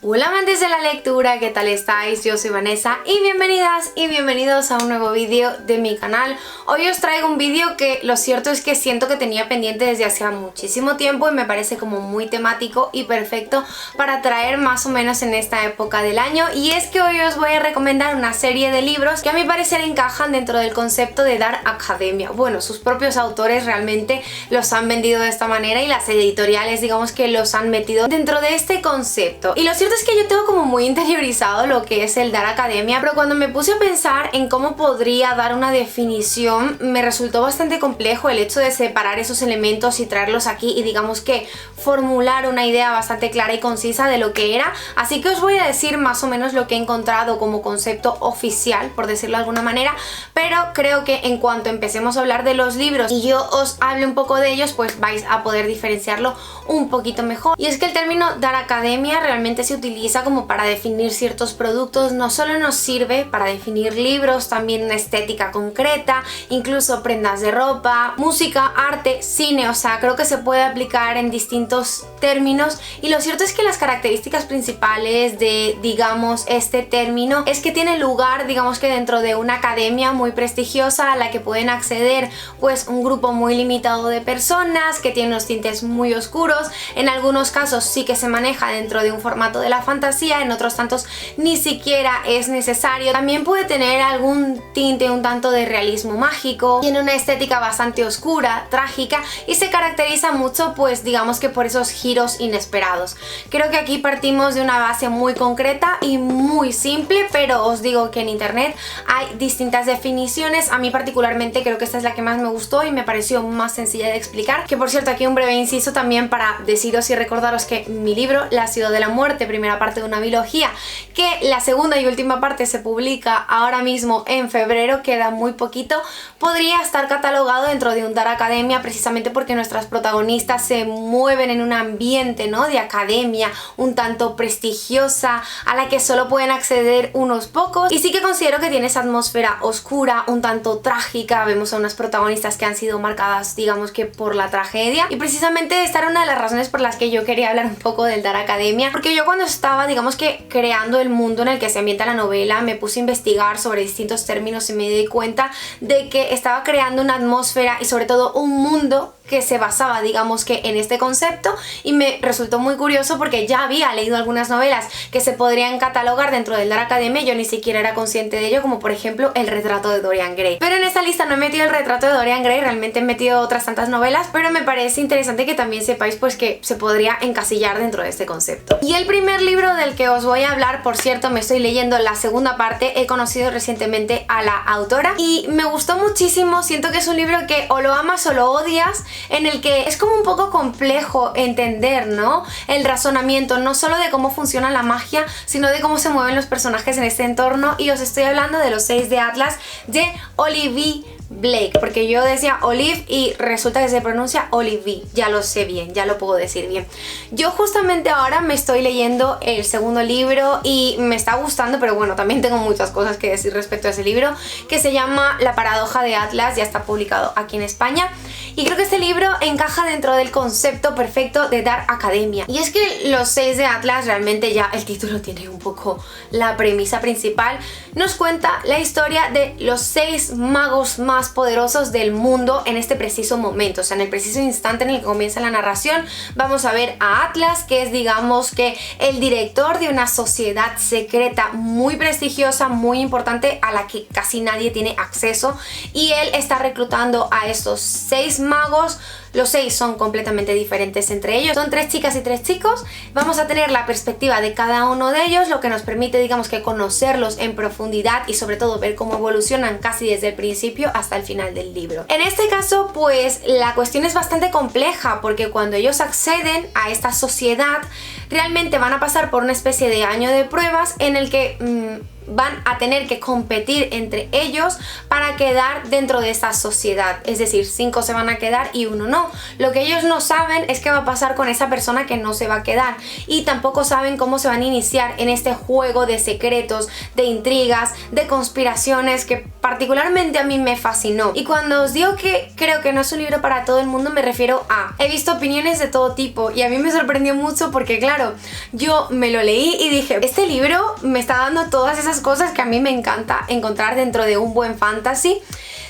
Hola amantes de la lectura, ¿qué tal estáis? Yo soy Vanessa y bienvenidas y bienvenidos a un nuevo vídeo de mi canal. Hoy os traigo un vídeo que lo cierto es que siento que tenía pendiente desde hacía muchísimo tiempo y me parece como muy temático y perfecto para traer más o menos en esta época del año, y es que hoy os voy a recomendar una serie de libros que a mi parecer encajan dentro del concepto de Dark Academia. Bueno, sus propios autores realmente los han vendido de esta manera y las editoriales digamos que los han metido dentro de este concepto. Y lo cierto es que yo tengo como muy interiorizado lo que es el Dark Academia, pero cuando me puse a pensar en cómo podría dar una definición me resultó bastante complejo el hecho de separar esos elementos y traerlos aquí y digamos que formular una idea bastante clara y concisa de lo que era. Así que os voy a decir más o menos lo que he encontrado como concepto oficial, por decirlo de alguna manera, pero creo que en cuanto empecemos a hablar de los libros y yo os hable un poco de ellos, pues vais a poder diferenciarlo un poquito mejor. Y es que el término Dark Academia realmente se utiliza como para definir ciertos productos, no solo nos sirve para definir libros, también una estética concreta, incluso prendas de ropa, música, arte, cine, o sea, creo que se puede aplicar en distintos términos. Y lo cierto es que las características principales de, digamos, este término es que tiene lugar, digamos que dentro de una academia muy prestigiosa a la que pueden acceder pues un grupo muy limitado de personas, que tiene unos tintes muy oscuros, en algunos casos sí que se maneja dentro de un formato de la fantasía, en otros tantos ni siquiera es necesario. También puede tener algún tinte un tanto de realismo mágico, tiene una estética bastante oscura, trágica, y se caracteriza mucho pues digamos que por esos giros inesperados. Creo que aquí partimos de una base muy concreta y muy simple, pero os digo que en internet hay distintas definiciones. A mí particularmente creo que esta es la que más me gustó y me pareció más sencilla de explicar. Que por cierto, aquí un breve inciso también para deciros y recordaros que mi libro La ciudad de la muerte, primera parte de una biología, que la segunda y última parte se publica ahora mismo en febrero, queda muy poquito, podría estar catalogado dentro de un Dark Academia precisamente porque nuestras protagonistas se mueven en un ambiente, ¿no?, de academia un tanto prestigiosa a la que solo pueden acceder unos pocos, y sí que considero que tiene esa atmósfera oscura, un tanto trágica. Vemos a unas protagonistas que han sido marcadas digamos que por la tragedia, y precisamente esta era una de las razones por las que yo quería hablar un poco del Dark Academia, porque yo cuando estaba digamos que creando el mundo en el que se ambienta la novela me puse a investigar sobre distintos términos y me di cuenta de que estaba creando una atmósfera y sobre todo un mundo que se basaba digamos que en este concepto, y me resultó muy curioso porque ya había leído algunas novelas que se podrían catalogar dentro del Dark Academia y yo ni siquiera era consciente de ello, como por ejemplo El retrato de Dorian Gray. Pero en esta lista no he metido El retrato de Dorian Gray, realmente he metido otras tantas novelas, pero me parece interesante que también sepáis pues que se podría encasillar dentro de este concepto. Y el primer libro del que os voy a hablar, por cierto, me estoy leyendo la segunda parte, he conocido recientemente a la autora y me gustó muchísimo. Siento que es un libro que o lo amas o lo odias, en el que es como un poco complejo entender, ¿no?, el razonamiento no solo de cómo funciona la magia, sino de cómo se mueven los personajes en este entorno, y os estoy hablando de Los 6 de Atlas de Olivia Blake, porque yo decía Olive y resulta que se pronuncia Olivia, ya lo sé bien, ya lo puedo decir bien. Yo justamente ahora me estoy leyendo el segundo libro y me está gustando, pero bueno, también tengo muchas cosas que decir respecto a ese libro, que se llama La paradoja de Atlas, ya está publicado aquí en España, y creo que este libro encaja dentro del concepto perfecto de Dark Academia. Y es que Los 6 de Atlas, realmente ya el título tiene un poco la premisa principal, nos cuenta la historia de los 6 magos más poderosos del mundo en este preciso momento, o sea, en el preciso instante en el que comienza la narración. Vamos a ver a Atlas, que es digamos que el director de una sociedad secreta muy prestigiosa, muy importante, a la que casi nadie tiene acceso, y él está reclutando a estos 6 magos. Los 6 son completamente diferentes entre ellos, son 3 chicas y 3 chicos. Vamos a tener la perspectiva de cada uno de ellos, lo que nos permite digamos que conocerlos en profundidad y sobre todo ver cómo evolucionan casi desde el principio hasta el final del libro. En este caso pues la cuestión es bastante compleja, porque cuando ellos acceden a esta sociedad realmente van a pasar por una especie de año de pruebas en el que van a tener que competir entre ellos para quedar dentro de esta sociedad. Es decir, 5 se van a quedar y 1 no. Lo que ellos no saben es qué va a pasar con esa persona que no se va a quedar, y tampoco saben cómo se van a iniciar en este juego de secretos, de intrigas, de conspiraciones que particularmente a mí me fascinó. Y cuando os digo que creo que no es un libro para todo el mundo, me refiero a, he visto opiniones de todo tipo y a mí me sorprendió mucho porque claro, yo me lo leí y dije, este libro me está dando todas esas cosas que a mí me encanta encontrar dentro de un buen fantasy.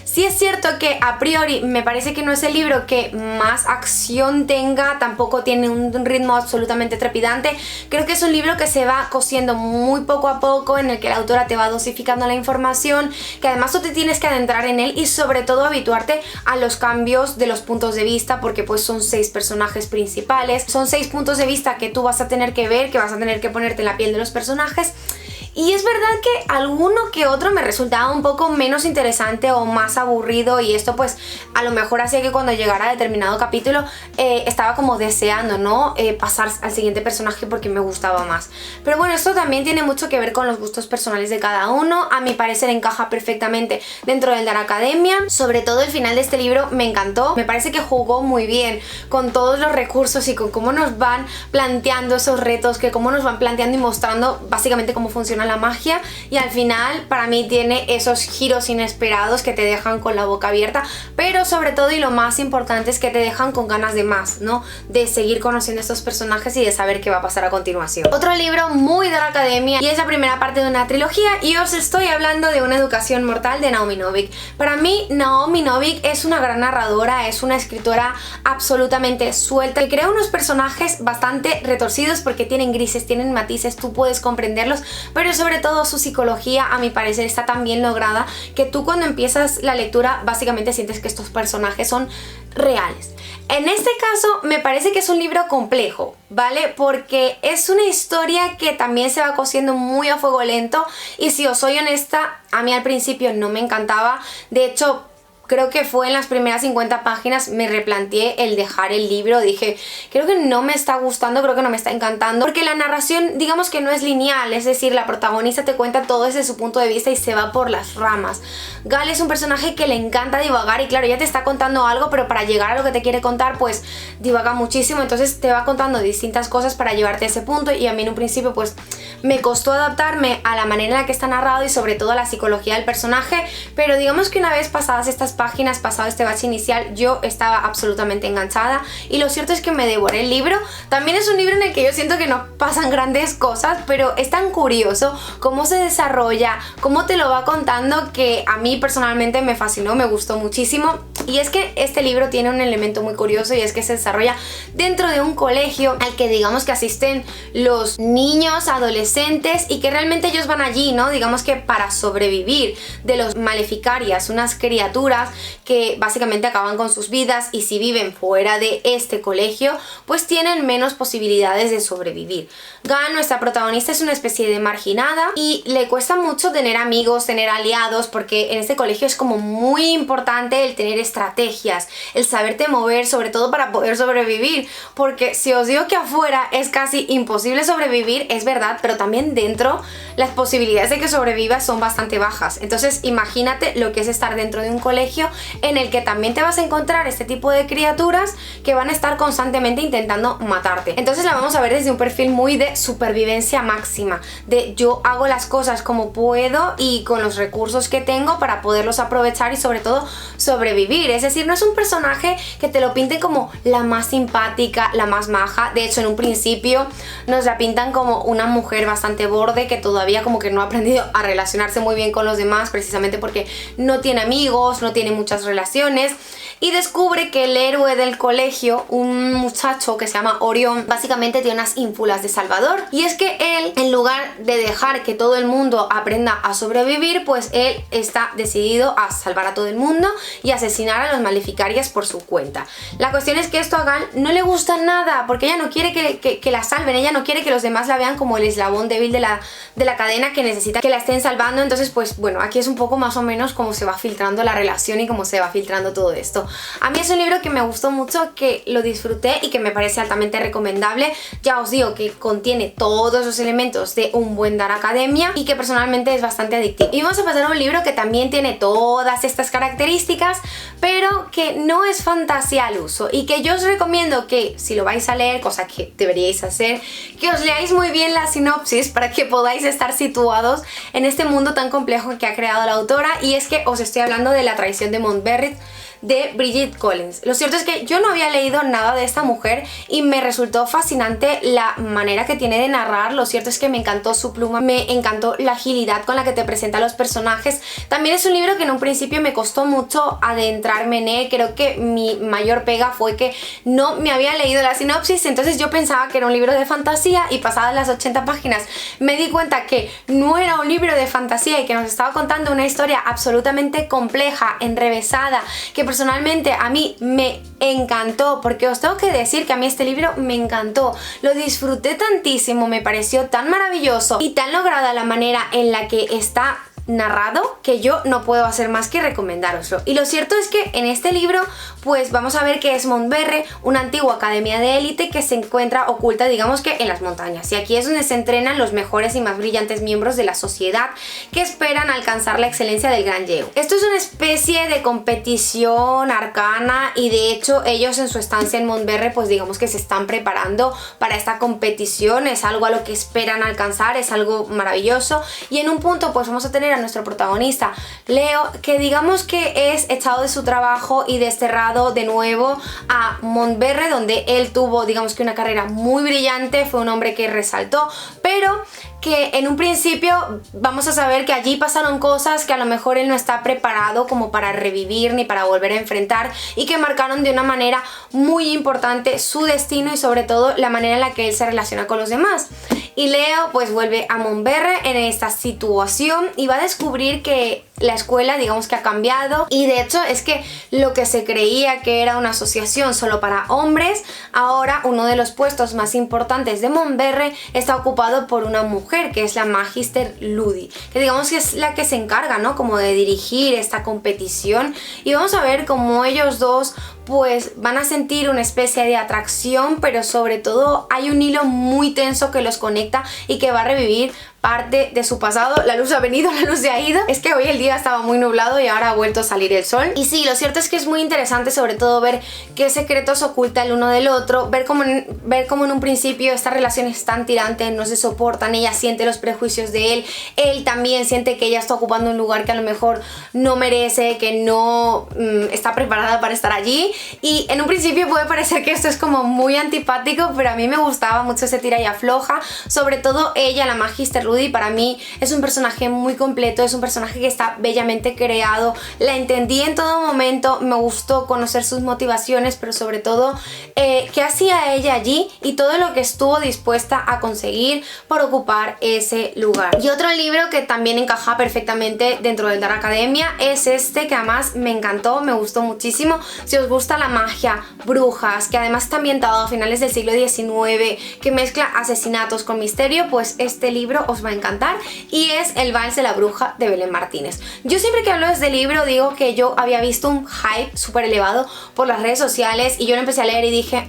Sí es cierto que a priori me parece que no es el libro que más acción tenga, tampoco tiene un ritmo absolutamente trepidante. Creo que es un libro que se va cosiendo muy poco a poco, en el que la autora te va dosificando la información, que además tú te tienes que adentrar en él y sobre todo habituarte a los cambios de los puntos de vista, porque pues son 6 personajes principales, son 6 puntos de vista que tú vas a tener que ver, que vas a tener que ponerte en la piel de los personajes. Y es verdad que alguno que otro me resultaba un poco menos interesante o más aburrido, y esto pues a lo mejor hacía que cuando llegara a determinado capítulo estaba como deseando, ¿no? Pasar al siguiente personaje porque me gustaba más. Pero bueno, esto también tiene mucho que ver con los gustos personales de cada uno. A mi parecer encaja perfectamente dentro del Dark Academia. Sobre todo el final de este libro me encantó. Me parece que jugó muy bien con todos los recursos y con cómo nos van planteando esos retos, que cómo nos van planteando y mostrando básicamente cómo funciona la magia, y al final para mí tiene esos giros inesperados que te dejan con la boca abierta, pero sobre todo y lo más importante es que te dejan con ganas de más, ¿no? De seguir conociendo a estos personajes y de saber qué va a pasar a continuación. Otro libro muy de la academia, y es la primera parte de una trilogía, y os estoy hablando de Una educación mortal de Naomi Novik. Para mí Naomi Novik es una gran narradora, es una escritora absolutamente suelta, que crea unos personajes bastante retorcidos porque tienen grises, tienen matices, tú puedes comprenderlos, pero sobre todo su psicología a mi parecer está tan bien lograda que tú cuando empiezas la lectura básicamente sientes que estos personajes son reales. En este caso me parece que es un libro complejo, ¿vale? Porque es una historia que también se va cosiendo muy a fuego lento, y si os soy honesta, a mí al principio no me encantaba. De hecho, creo que fue en las primeras 50 páginas me replanteé el dejar el libro. Dije, creo que no me está gustando, creo que no me está encantando, porque la narración digamos que no es lineal, es decir, la protagonista te cuenta todo desde su punto de vista y se va por las ramas. Gal es un personaje que le encanta divagar y claro, ya te está contando algo, pero para llegar a lo que te quiere contar pues divaga muchísimo, entonces te va contando distintas cosas para llevarte a ese punto, y a mí en un principio pues me costó adaptarme a la manera en la que está narrado y sobre todo a la psicología del personaje, pero digamos que una vez pasadas estas páginas, pasado este bache inicial, yo estaba absolutamente enganchada, y lo cierto es que me devoré el libro. También es un libro en el que yo siento que no pasan grandes cosas, pero es tan curioso cómo se desarrolla, cómo te lo va contando, que a mí personalmente me fascinó, me gustó muchísimo. Y es que este libro tiene un elemento muy curioso, y es que se desarrolla dentro de un colegio al que digamos que asisten los niños, adolescentes, y que realmente ellos van allí, ¿no? Digamos que para sobrevivir de los maleficarias, unas criaturas que básicamente acaban con sus vidas, y si viven fuera de este colegio pues tienen menos posibilidades de sobrevivir. Gal, nuestra protagonista, es una especie de marginada y le cuesta mucho tener amigos, tener aliados, porque en este colegio es como muy importante el tener estrategias, el saberte mover, sobre todo para poder sobrevivir, porque si os digo que afuera es casi imposible sobrevivir, es verdad, pero también dentro las posibilidades de que sobrevivas son bastante bajas. Entonces imagínate lo que es estar dentro de un colegio en el que también te vas a encontrar este tipo de criaturas que van a estar constantemente intentando matarte. Entonces la vamos a ver desde un perfil muy de supervivencia máxima, de yo hago las cosas como puedo y con los recursos que tengo para poderlos aprovechar y sobre todo sobrevivir. Es decir, no es un personaje que te lo pinten como la más simpática, la más maja. De hecho, en un principio nos la pintan como una mujer bastante borde, que todavía como que no ha aprendido a relacionarse muy bien con los demás, precisamente porque no tiene amigos, no tiene muchas relaciones, y descubre que el héroe del colegio, un muchacho que se llama Orión, básicamente tiene unas ínfulas de salvador, y es que él, en lugar de dejar que todo el mundo aprenda a sobrevivir, pues él está decidido a salvar a todo el mundo y asesinar dominar a los Maleficarias por su cuenta. La cuestión es que esto a Gal no le gusta nada, porque ella no quiere que la salven, ella no quiere que los demás la vean como el eslabón débil de la cadena que necesita que la estén salvando. Entonces pues bueno, aquí es un poco más o menos cómo se va filtrando la relación y cómo se va filtrando todo esto. A mí es un libro que me gustó mucho, que lo disfruté y que me parece altamente recomendable. Ya os digo que contiene todos los elementos de un buen Dark Academia y que personalmente es bastante adictivo. Y vamos a pasar a un libro que también tiene todas estas características, pero que no es fantasía al uso y que yo os recomiendo que si lo vais a leer, cosa que deberíais hacer, que os leáis muy bien la sinopsis para que podáis estar situados en este mundo tan complejo que ha creado la autora. Y es que os estoy hablando de La traición de Montberry, de Bridget Collins. Lo cierto es que yo no había leído nada de esta mujer y me resultó fascinante la manera que tiene de narrar. Lo cierto es que me encantó su pluma, me encantó la agilidad con la que te presenta a los personajes. También es un libro que en un principio me costó mucho adentrarme en él. Creo que mi mayor pega fue que no me había leído la sinopsis, entonces yo pensaba que era un libro de fantasía y pasadas las 80 páginas me di cuenta que no era un libro de fantasía y que nos estaba contando una historia absolutamente compleja, enrevesada, que personalmente a mí me encantó, porque os tengo que decir que a mí este libro me encantó, lo disfruté tantísimo, me pareció tan maravilloso y tan lograda la manera en la que está narrado que yo no puedo hacer más que recomendároslo. Y lo cierto es que en este libro pues vamos a ver que es Montberry, una antigua academia de élite que se encuentra oculta, digamos que en las montañas, y aquí es donde se entrenan los mejores y más brillantes miembros de la sociedad que esperan alcanzar la excelencia del Gran Yeo. Esto es una especie de competición arcana y de hecho ellos en su estancia en Montberry pues digamos que se están preparando para esta competición, es algo a lo que esperan alcanzar, es algo maravilloso. Y en un punto pues vamos a tener a nuestro protagonista Leo, que digamos que es echado de su trabajo y desterrado de nuevo a Montberry, donde él tuvo digamos que una carrera muy brillante, fue un hombre que resaltó, pero que en un principio vamos a saber que allí pasaron cosas que a lo mejor él no está preparado como para revivir ni para volver a enfrentar, y que marcaron de una manera muy importante su destino y sobre todo la manera en la que él se relaciona con los demás. Y Leo pues vuelve a Montberry en esta situación y va a descubrir que la escuela digamos que ha cambiado, y de hecho es que lo que se creía que era una asociación solo para hombres, ahora uno de los puestos más importantes de Montberry está ocupado por una mujer, que es la Magister Ludi, que digamos que es la que se encarga, ¿no?, como de dirigir esta competición. Y vamos a ver cómo ellos dos pues van a sentir una especie de atracción, pero sobre todo hay un hilo muy tenso que los conecta y que va a revivir parte de su pasado. La luz ha venido, la luz se ha ido. Es que hoy el día estaba muy nublado y ahora ha vuelto a salir el sol. Y sí, lo cierto es que es muy interesante sobre todo ver qué secretos oculta el uno del otro, ver cómo en un principio esta relación es tan tirante, no se soportan, ella siente los prejuicios de él también siente que ella está ocupando un lugar que a lo mejor no merece, que no está preparada para estar allí. Y en un principio puede parecer que esto es como muy antipático, pero a mí me gustaba mucho ese tira y afloja. Sobre todo ella, la Magister Ludi, para mí es un personaje muy completo, es un personaje que está bellamente creado, la entendí en todo momento, me gustó conocer sus motivaciones, pero sobre todo qué hacía ella allí y todo lo que estuvo dispuesta a conseguir por ocupar ese lugar. Y otro libro que también encaja perfectamente dentro del Dark Academia es este, que además me encantó, me gustó muchísimo. Si os gusta la magia, brujas, que además está ambientado a finales del siglo XIX, que mezcla asesinatos con misterio, pues este libro os va a encantar, y es El Vals de la Bruja de Belén Martínez. Yo siempre que hablo de este libro digo que yo había visto un hype súper elevado por las redes sociales y yo lo empecé a leer y dije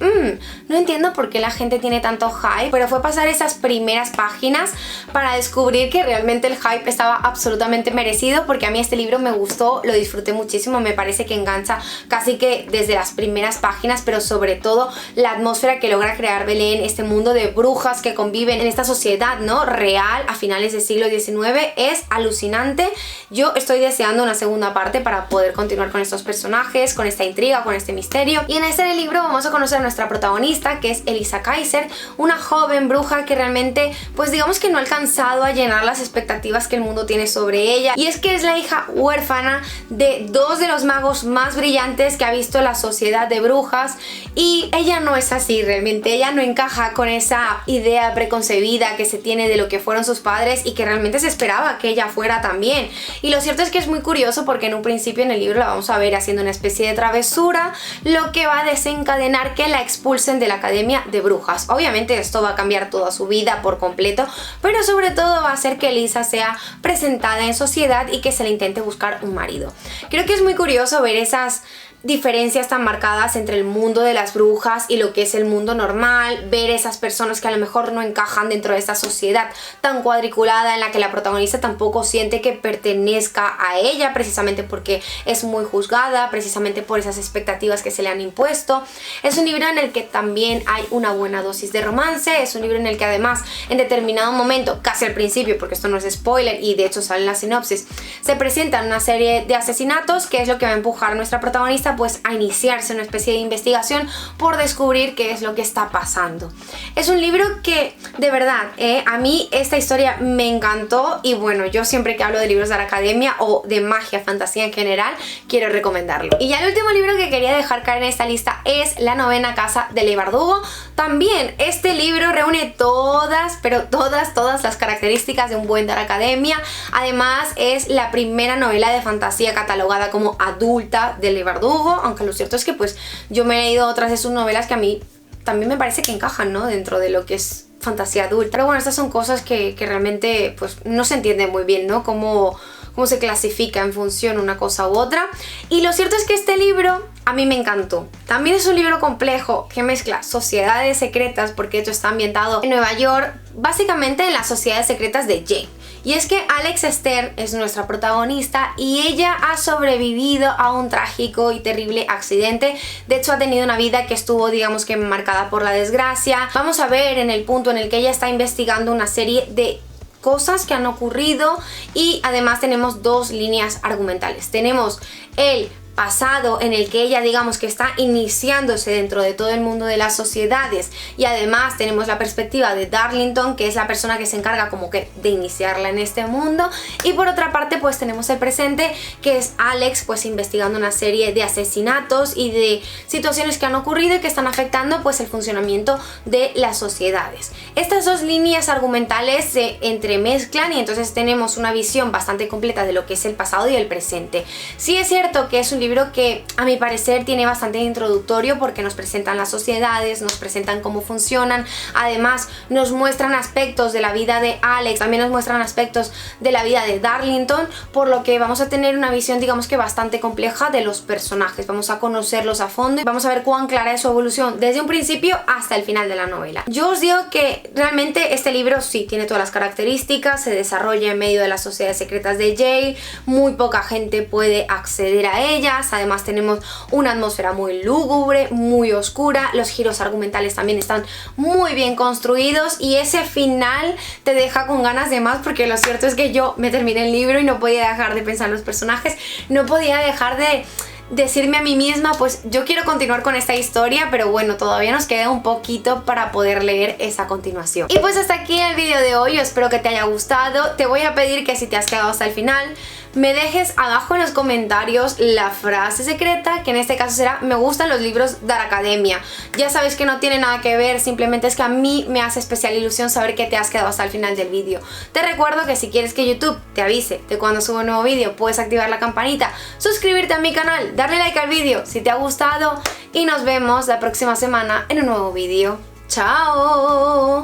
no entiendo por qué la gente tiene tanto hype, pero fue pasar esas primeras páginas para descubrir que realmente el hype estaba absolutamente merecido, porque a mí este libro me gustó, lo disfruté muchísimo, me parece que engancha casi que desde las primeras páginas, pero sobre todo la atmósfera que logra crear Belén, este mundo de brujas que conviven en esta sociedad, ¿no?, real a finales del siglo XIX, es alucinante. Yo estoy deseando una segunda parte para poder continuar con estos personajes, con esta intriga, con este misterio. Y en este libro vamos a conocer a nuestra protagonista, que es Elisa Kaiser, una joven bruja que realmente pues digamos que no ha alcanzado a llenar las expectativas que el mundo tiene sobre ella, y es que es la hija huérfana de dos de los magos más brillantes que ha visto la la sociedad de brujas y ella no es así realmente, ella no encaja con esa idea preconcebida que se tiene de lo que fueron sus padres y que realmente se esperaba que ella fuera también. Y lo cierto es que es muy curioso porque en un principio en el libro la vamos a ver haciendo una especie de travesura, lo que va a desencadenar que la expulsen de la academia de brujas. Obviamente esto va a cambiar toda su vida por completo, pero sobre todo va a hacer que Lisa sea presentada en sociedad y que se le intente buscar un marido. Creo que es muy curioso ver esas diferencias tan marcadas entre el mundo de las brujas y lo que es el mundo normal, ver esas personas que a lo mejor no encajan dentro de esta sociedad tan cuadriculada en la que la protagonista tampoco siente que pertenezca a ella, precisamente porque es muy juzgada, precisamente por esas expectativas que se le han impuesto. Es un libro en el que también hay una buena dosis de romance, es un libro en el que además en determinado momento, casi al principio, porque esto no es spoiler y de hecho sale en la sinopsis, se presentan una serie de asesinatos que es lo que va a empujar a nuestra protagonista pues a iniciarse una especie de investigación por descubrir qué es lo que está pasando. Es un libro que de verdad a mí esta historia me encantó y bueno, yo siempre que hablo de libros de la academia o de magia, fantasía en general, quiero recomendarlo. Y ya el último libro que quería dejar caer en esta lista es La novena casa de Leigh Bardugo. También este libro reúne todas, pero todas las características de un buen de la academia. Además es la primera novela de fantasía catalogada como adulta de Leigh Bardugo, aunque lo cierto es que pues yo me he leído otras de sus novelas que a mí también me parece que encajan, ¿no?, dentro de lo que es fantasía adulta. Pero bueno, estas son cosas que realmente pues no se entiende muy bien, ¿no?, cómo se clasifica en función una cosa u otra. Y lo cierto es que este libro a mí me encantó. También es un libro complejo que mezcla sociedades secretas, porque esto está ambientado en Nueva York, básicamente en las sociedades secretas de Jane. Y es que Alex Esther es nuestra protagonista y ella ha sobrevivido a un trágico y terrible accidente. De hecho ha tenido una vida que estuvo, digamos que marcada por la desgracia. Vamos a ver en el punto en el que ella está investigando una serie de cosas que han ocurrido y además tenemos dos líneas argumentales. Tenemos el pasado en el que ella, digamos que está iniciándose dentro de todo el mundo de las sociedades, y además tenemos la perspectiva de Darlington, que es la persona que se encarga como que de iniciarla en este mundo, y por otra parte pues tenemos el presente, que es Alex pues investigando una serie de asesinatos y de situaciones que han ocurrido y que están afectando pues el funcionamiento de las sociedades. Estas dos líneas argumentales se entremezclan y entonces tenemos una visión bastante completa de lo que es el pasado y el presente. Sí es cierto que es un libro que a mi parecer tiene bastante introductorio porque nos presentan las sociedades, nos presentan cómo funcionan, además nos muestran aspectos de la vida de Alex, también nos muestran aspectos de la vida de Darlington, por lo que vamos a tener una visión, digamos que bastante compleja de los personajes. Vamos a conocerlos a fondo y vamos a ver cuán clara es su evolución desde un principio hasta el final de la novela. Yo os digo que realmente este libro sí tiene todas las características, se desarrolla en medio de las sociedades secretas de Yale, muy poca gente puede acceder a ellas, además tenemos una atmósfera muy lúgubre, muy oscura, los giros argumentales también están muy bien construidos y ese final te deja con ganas de más, porque lo cierto es que yo me terminé el libro y no podía dejar de pensar en los personajes, no podía dejar de decirme a mí misma, pues yo quiero continuar con esta historia, pero bueno, todavía nos queda un poquito para poder leer esa continuación. Y pues hasta aquí el vídeo de hoy, yo espero que te haya gustado. Te voy a pedir que si te has quedado hasta el final me dejes abajo en los comentarios la frase secreta, que en este caso será: me gustan los libros de la academia. Ya sabes que no tiene nada que ver, simplemente es que a mí me hace especial ilusión saber que te has quedado hasta el final del vídeo. Te recuerdo que si quieres que YouTube te avise de cuando subo un nuevo vídeo, puedes activar la campanita, suscribirte a mi canal, darle like al vídeo si te ha gustado y nos vemos la próxima semana en un nuevo vídeo. ¡Chao!